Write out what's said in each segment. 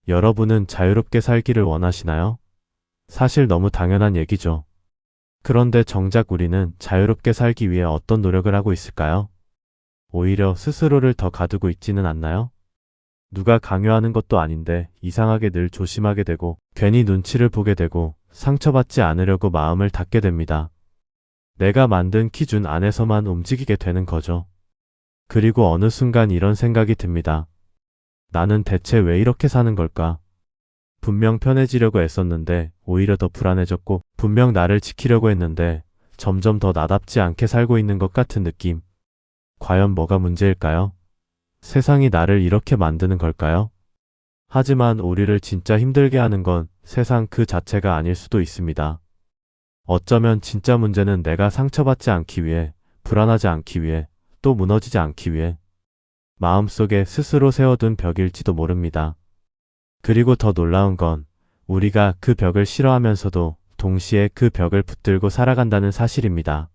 여러분은 자유롭게 살기를 원하시나요? 사실 너무 당연한 얘기죠. 그런데 정작 우리는 자유롭게 살기 위해 어떤 노력을 하고 있을까요? 오히려 스스로를 더 가두고 있지는 않나요? 누가 강요하는 것도 아닌데 이상하게 늘 조심하게 되고 괜히 눈치를 보게 되고 상처받지 않으려고 마음을 닫게 됩니다. 내가 만든 기준 안에서만 움직이게 되는 거죠. 그리고 어느 순간 이런 생각이 듭니다. 나는 대체 왜 이렇게 사는 걸까? 분명 편해지려고 애썼는데 오히려 더 불안해졌고, 분명 나를 지키려고 했는데 점점 더 나답지 않게 살고 있는 것 같은 느낌. 과연 뭐가 문제일까요? 세상이 나를 이렇게 만드는 걸까요? 하지만 우리를 진짜 힘들게 하는 건 세상 그 자체가 아닐 수도 있습니다. 어쩌면 진짜 문제는 내가 상처받지 않기 위해, 불안하지 않기 위해, 또 무너지지 않기 위해 마음속에 스스로 세워둔 벽일지도 모릅니다. 그리고 더 놀라운 건 우리가 그 벽을 싫어하면서도 동시에 그 벽을 붙들고 살아간다는 사실입니다.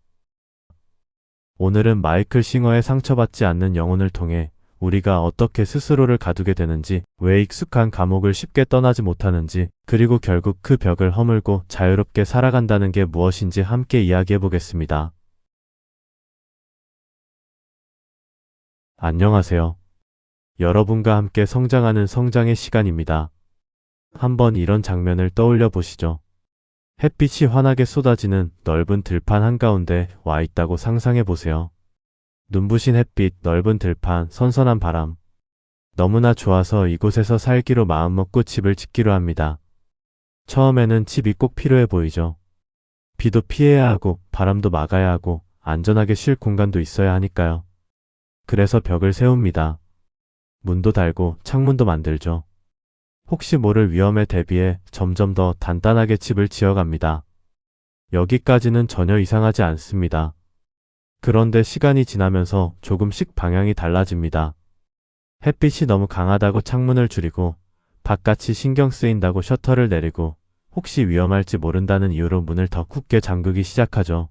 오늘은 마이클 싱어의 상처받지 않는 영혼을 통해 우리가 어떻게 스스로를 가두게 되는지, 왜 익숙한 감옥을 쉽게 떠나지 못하는지, 그리고 결국 그 벽을 허물고 자유롭게 살아간다는 게 무엇인지 함께 이야기해 보겠습니다. 안녕하세요. 여러분과 함께 성장하는 성장의 시간입니다. 한번 이런 장면을 떠올려 보시죠. 햇빛이 환하게 쏟아지는 넓은 들판 한가운데 와 있다고 상상해 보세요. 눈부신 햇빛, 넓은 들판, 선선한 바람. 너무나 좋아서 이곳에서 살기로 마음먹고 집을 짓기로 합니다. 처음에는 집이 꼭 필요해 보이죠. 비도 피해야 하고 바람도 막아야 하고 안전하게 쉴 공간도 있어야 하니까요. 그래서 벽을 세웁니다. 문도 달고 창문도 만들죠. 혹시 모를 위험에 대비해 점점 더 단단하게 집을 지어갑니다. 여기까지는 전혀 이상하지 않습니다. 그런데 시간이 지나면서 조금씩 방향이 달라집니다. 햇빛이 너무 강하다고 창문을 줄이고, 바깥이 신경 쓰인다고 셔터를 내리고, 혹시 위험할지 모른다는 이유로 문을 더 굳게 잠그기 시작하죠.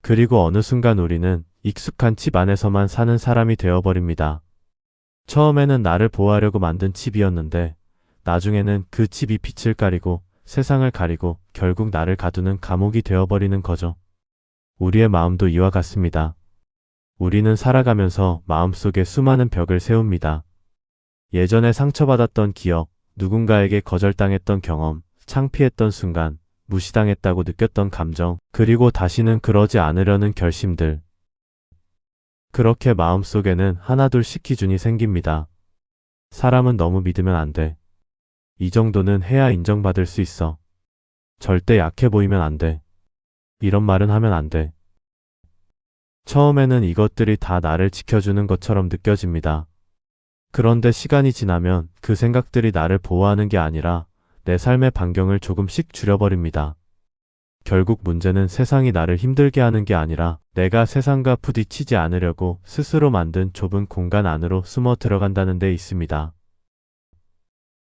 그리고 어느 순간 우리는 익숙한 집 안에서만 사는 사람이 되어버립니다. 처음에는 나를 보호하려고 만든 집이었는데, 나중에는 그 집이 빛을 가리고 세상을 가리고 결국 나를 가두는 감옥이 되어버리는 거죠. 우리의 마음도 이와 같습니다. 우리는 살아가면서 마음속에 수많은 벽을 세웁니다. 예전에 상처받았던 기억, 누군가에게 거절당했던 경험, 창피했던 순간, 무시당했다고 느꼈던 감정, 그리고 다시는 그러지 않으려는 결심들. 그렇게 마음속에는 하나둘씩 기준이 생깁니다. 사람은 너무 믿으면 안 돼. 이 정도는 해야 인정받을 수 있어. 절대 약해 보이면 안 돼. 이런 말은 하면 안 돼. 처음에는 이것들이 다 나를 지켜주는 것처럼 느껴집니다. 그런데 시간이 지나면 그 생각들이 나를 보호하는 게 아니라 내 삶의 반경을 조금씩 줄여버립니다. 결국 문제는 세상이 나를 힘들게 하는 게 아니라 내가 세상과 부딪히지 않으려고 스스로 만든 좁은 공간 안으로 숨어 들어간다는 데 있습니다.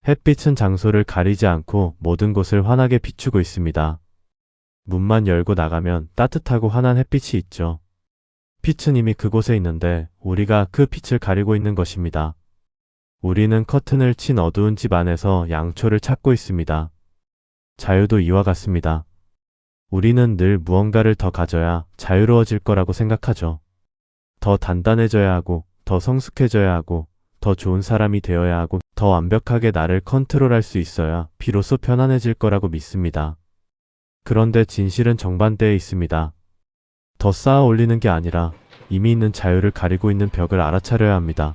햇빛은 장소를 가리지 않고 모든 곳을 환하게 비추고 있습니다. 문만 열고 나가면 따뜻하고 환한 햇빛이 있죠. 빛은 이미 그곳에 있는데 우리가 그 빛을 가리고 있는 것입니다. 우리는 커튼을 친 어두운 집 안에서 양초를 찾고 있습니다. 자유도 이와 같습니다. 우리는 늘 무언가를 더 가져야 자유로워질 거라고 생각하죠. 더 단단해져야 하고, 더 성숙해져야 하고, 더 좋은 사람이 되어야 하고, 더 완벽하게 나를 컨트롤할 수 있어야 비로소 편안해질 거라고 믿습니다. 그런데 진실은 정반대에 있습니다. 더 쌓아 올리는 게 아니라 이미 있는 자유를 가리고 있는 벽을 알아차려야 합니다.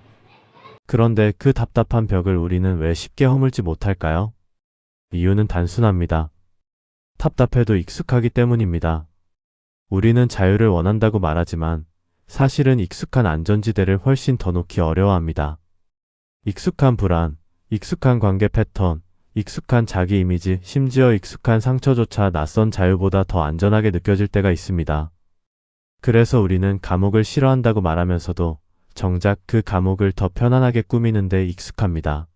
그런데 그 답답한 벽을 우리는 왜 쉽게 허물지 못할까요? 이유는 단순합니다. 답답해도 익숙하기 때문입니다. 우리는 자유를 원한다고 말하지만 사실은 익숙한 안전지대를 훨씬 더 놓기 어려워합니다. 익숙한 불안, 익숙한 관계 패턴, 익숙한 자기 이미지, 심지어 익숙한 상처조차 낯선 자유보다 더 안전하게 느껴질 때가 있습니다. 그래서 우리는 감옥을 싫어한다고 말하면서도 정작 그 감옥을 더 편안하게 꾸미는 데 익숙합니다.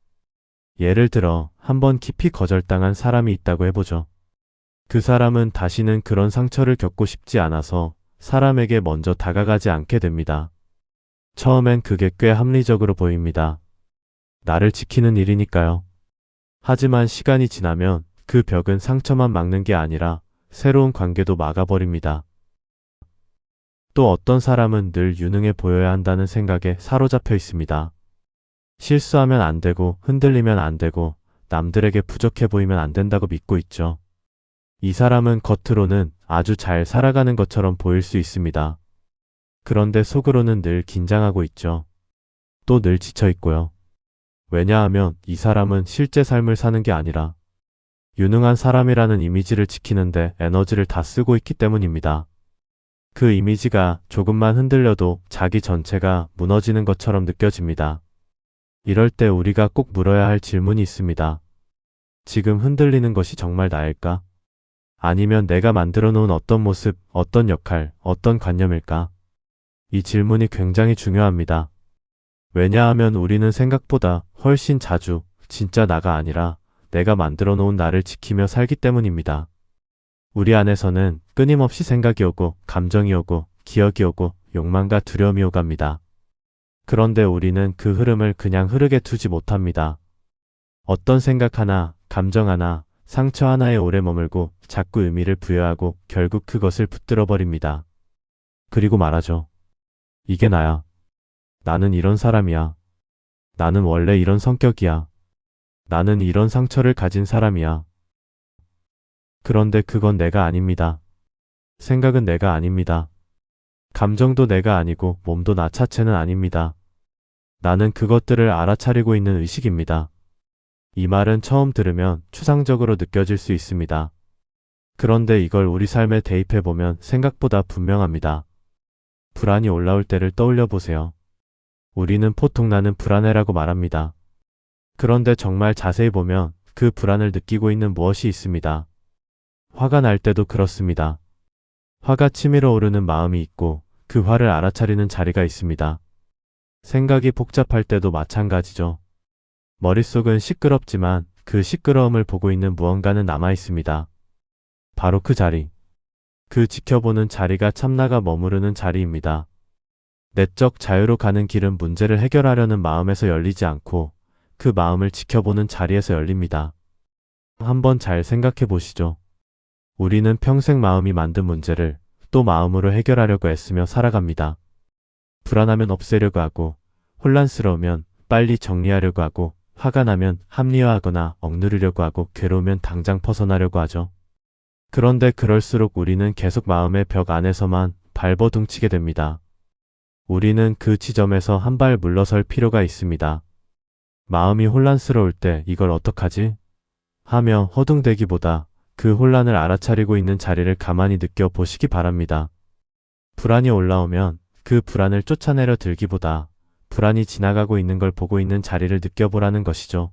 예를 들어 한번 깊이 거절당한 사람이 있다고 해보죠. 그 사람은 다시는 그런 상처를 겪고 싶지 않아서 사람에게 먼저 다가가지 않게 됩니다. 처음엔 그게 꽤 합리적으로 보입니다. 나를 지키는 일이니까요. 하지만 시간이 지나면 그 벽은 상처만 막는 게 아니라 새로운 관계도 막아버립니다. 또 어떤 사람은 늘 유능해 보여야 한다는 생각에 사로잡혀 있습니다. 실수하면 안 되고 흔들리면 안 되고 남들에게 부족해 보이면 안 된다고 믿고 있죠. 이 사람은 겉으로는 아주 잘 살아가는 것처럼 보일 수 있습니다. 그런데 속으로는 늘 긴장하고 있죠. 또 늘 지쳐 있고요. 왜냐하면 이 사람은 실제 삶을 사는 게 아니라 유능한 사람이라는 이미지를 지키는데 에너지를 다 쓰고 있기 때문입니다. 그 이미지가 조금만 흔들려도 자기 전체가 무너지는 것처럼 느껴집니다. 이럴 때 우리가 꼭 물어야 할 질문이 있습니다. 지금 흔들리는 것이 정말 나일까? 아니면 내가 만들어 놓은 어떤 모습, 어떤 역할, 어떤 관념일까? 이 질문이 굉장히 중요합니다. 왜냐하면 우리는 생각보다 훨씬 자주 진짜 나가 아니라 내가 만들어 놓은 나를 지키며 살기 때문입니다. 우리 안에서는 끊임없이 생각이 오고 감정이 오고 기억이 오고 욕망과 두려움이 오갑니다. 그런데 우리는 그 흐름을 그냥 흐르게 두지 못합니다. 어떤 생각 하나, 감정 하나, 상처 하나에 오래 머물고 자꾸 의미를 부여하고 결국 그것을 붙들어 버립니다. 그리고 말하죠. 이게 나야. 나는 이런 사람이야. 나는 원래 이런 성격이야. 나는 이런 상처를 가진 사람이야. 그런데 그건 내가 아닙니다. 생각은 내가 아닙니다. 감정도 내가 아니고 몸도 나 자체는 아닙니다. 나는 그것들을 알아차리고 있는 의식입니다. 이 말은 처음 들으면 추상적으로 느껴질 수 있습니다. 그런데 이걸 우리 삶에 대입해보면 생각보다 분명합니다. 불안이 올라올 때를 떠올려 보세요. 우리는 보통 나는 불안해라고 말합니다. 그런데 정말 자세히 보면 그 불안을 느끼고 있는 무엇이 있습니다. 화가 날 때도 그렇습니다. 화가 치밀어 오르는 마음이 있고 그 화를 알아차리는 자리가 있습니다. 생각이 복잡할 때도 마찬가지죠. 머릿속은 시끄럽지만 그 시끄러움을 보고 있는 무언가는 남아 있습니다. 바로 그 자리. 그 지켜보는 자리가 참나가 머무르는 자리입니다. 내적 자유로 가는 길은 문제를 해결하려는 마음에서 열리지 않고 그 마음을 지켜보는 자리에서 열립니다. 한번 잘 생각해 보시죠. 우리는 평생 마음이 만든 문제를 또 마음으로 해결하려고 애쓰며 살아갑니다. 불안하면 없애려고 하고, 혼란스러우면 빨리 정리하려고 하고, 화가 나면 합리화하거나 억누르려고 하고, 괴로우면 당장 벗어나려고 하죠. 그런데 그럴수록 우리는 계속 마음의 벽 안에서만 발버둥치게 됩니다. 우리는 그 지점에서 한 발 물러설 필요가 있습니다. 마음이 혼란스러울 때 이걸 어떡하지? 하며 허둥대기보다 그 혼란을 알아차리고 있는 자리를 가만히 느껴보시기 바랍니다. 불안이 올라오면 그 불안을 쫓아내려 들기보다 불안이 지나가고 있는 걸 보고 있는 자리를 느껴보라는 것이죠.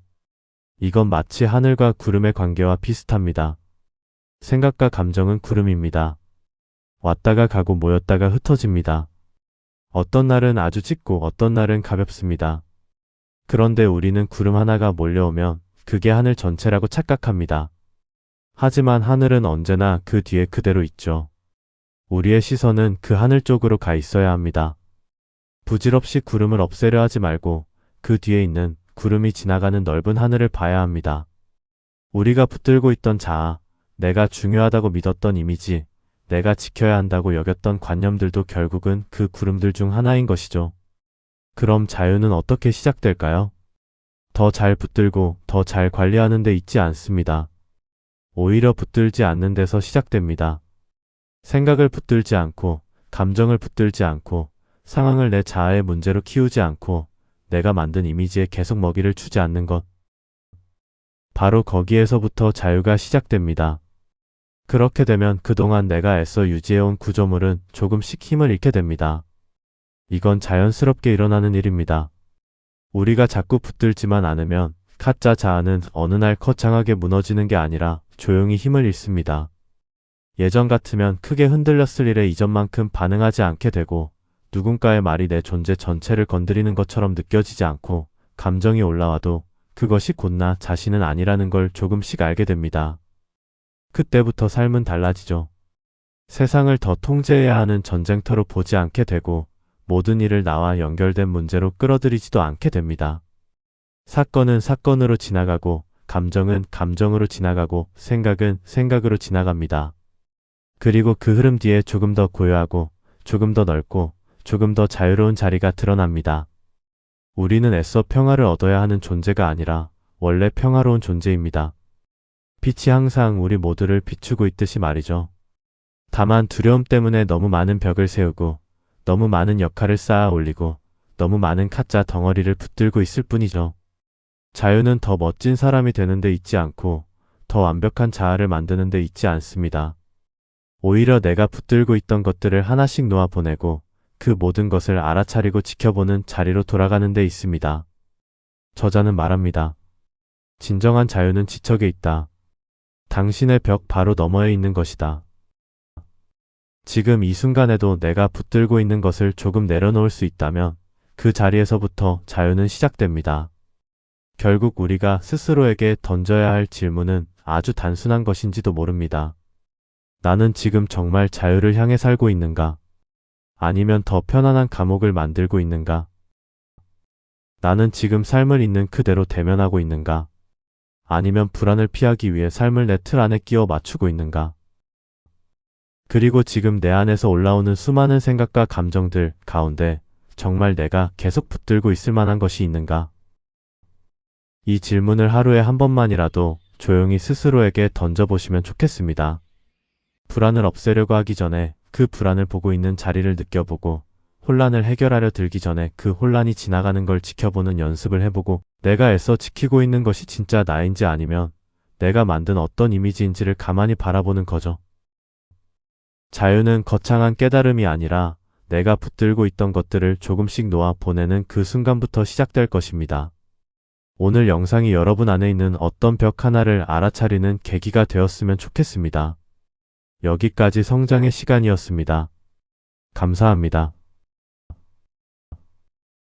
이건 마치 하늘과 구름의 관계와 비슷합니다. 생각과 감정은 구름입니다. 왔다가 가고 모였다가 흩어집니다. 어떤 날은 아주 짙고 어떤 날은 가볍습니다. 그런데 우리는 구름 하나가 몰려오면 그게 하늘 전체라고 착각합니다. 하지만 하늘은 언제나 그 뒤에 그대로 있죠. 우리의 시선은 그 하늘 쪽으로 가 있어야 합니다. 부질없이 구름을 없애려 하지 말고 그 뒤에 있는 구름이 지나가는 넓은 하늘을 봐야 합니다. 우리가 붙들고 있던 자아, 내가 중요하다고 믿었던 이미지, 내가 지켜야 한다고 여겼던 관념들도 결국은 그 구름들 중 하나인 것이죠. 그럼 자유는 어떻게 시작될까요? 더 잘 붙들고 더 잘 관리하는 데 있지 않습니다. 오히려 붙들지 않는 데서 시작됩니다. 생각을 붙들지 않고, 감정을 붙들지 않고, 상황을 내 자아의 문제로 키우지 않고, 내가 만든 이미지에 계속 먹이를 주지 않는 것. 바로 거기에서부터 자유가 시작됩니다. 그렇게 되면 그동안 내가 애써 유지해온 구조물은 조금씩 힘을 잃게 됩니다. 이건 자연스럽게 일어나는 일입니다. 우리가 자꾸 붙들지만 않으면 가짜 자아는 어느 날 거창하게 무너지는 게 아니라 조용히 힘을 잃습니다. 예전 같으면 크게 흔들렸을 일에 이전만큼 반응하지 않게 되고 누군가의 말이 내 존재 전체를 건드리는 것처럼 느껴지지 않고 감정이 올라와도 그것이 곧 나 자신은 아니라는 걸 조금씩 알게 됩니다. 그때부터 삶은 달라지죠. 세상을 더 통제해야 하는 전쟁터로 보지 않게 되고 모든 일을 나와 연결된 문제로 끌어들이지도 않게 됩니다. 사건은 사건으로 지나가고 감정은 감정으로 지나가고 생각은 생각으로 지나갑니다. 그리고 그 흐름 뒤에 조금 더 고요하고 조금 더 넓고 조금 더 자유로운 자리가 드러납니다. 우리는 애써 평화를 얻어야 하는 존재가 아니라 원래 평화로운 존재입니다. 빛이 항상 우리 모두를 비추고 있듯이 말이죠. 다만 두려움 때문에 너무 많은 벽을 세우고 너무 많은 역할을 쌓아 올리고 너무 많은 카짜 덩어리를 붙들고 있을 뿐이죠. 자유는 더 멋진 사람이 되는 데 있지 않고 더 완벽한 자아를 만드는 데 있지 않습니다. 오히려 내가 붙들고 있던 것들을 하나씩 놓아 보내고 그 모든 것을 알아차리고 지켜보는 자리로 돌아가는 데 있습니다. 저자는 말합니다. 진정한 자유는 지척에 있다. 당신의 벽 바로 너머에 있는 것이다. 지금 이 순간에도 내가 붙들고 있는 것을 조금 내려놓을 수 있다면 그 자리에서부터 자유는 시작됩니다. 결국 우리가 스스로에게 던져야 할 질문은 아주 단순한 것인지도 모릅니다. 나는 지금 정말 자유를 향해 살고 있는가? 아니면 더 편안한 감옥을 만들고 있는가? 나는 지금 삶을 있는 그대로 대면하고 있는가? 아니면 불안을 피하기 위해 삶을 내 틀 안에 끼워 맞추고 있는가? 그리고 지금 내 안에서 올라오는 수많은 생각과 감정들 가운데 정말 내가 계속 붙들고 있을 만한 것이 있는가? 이 질문을 하루에 한 번만이라도 조용히 스스로에게 던져보시면 좋겠습니다. 불안을 없애려고 하기 전에 그 불안을 보고 있는 자리를 느껴보고 혼란을 해결하려 들기 전에 그 혼란이 지나가는 걸 지켜보는 연습을 해보고 내가 애써 지키고 있는 것이 진짜 나인지 아니면 내가 만든 어떤 이미지인지를 가만히 바라보는 거죠. 자유는 거창한 깨달음이 아니라 내가 붙들고 있던 것들을 조금씩 놓아 보내는 그 순간부터 시작될 것입니다. 오늘 영상이 여러분 안에 있는 어떤 벽 하나를 알아차리는 계기가 되었으면 좋겠습니다. 여기까지 성장의 시간이었습니다. 감사합니다.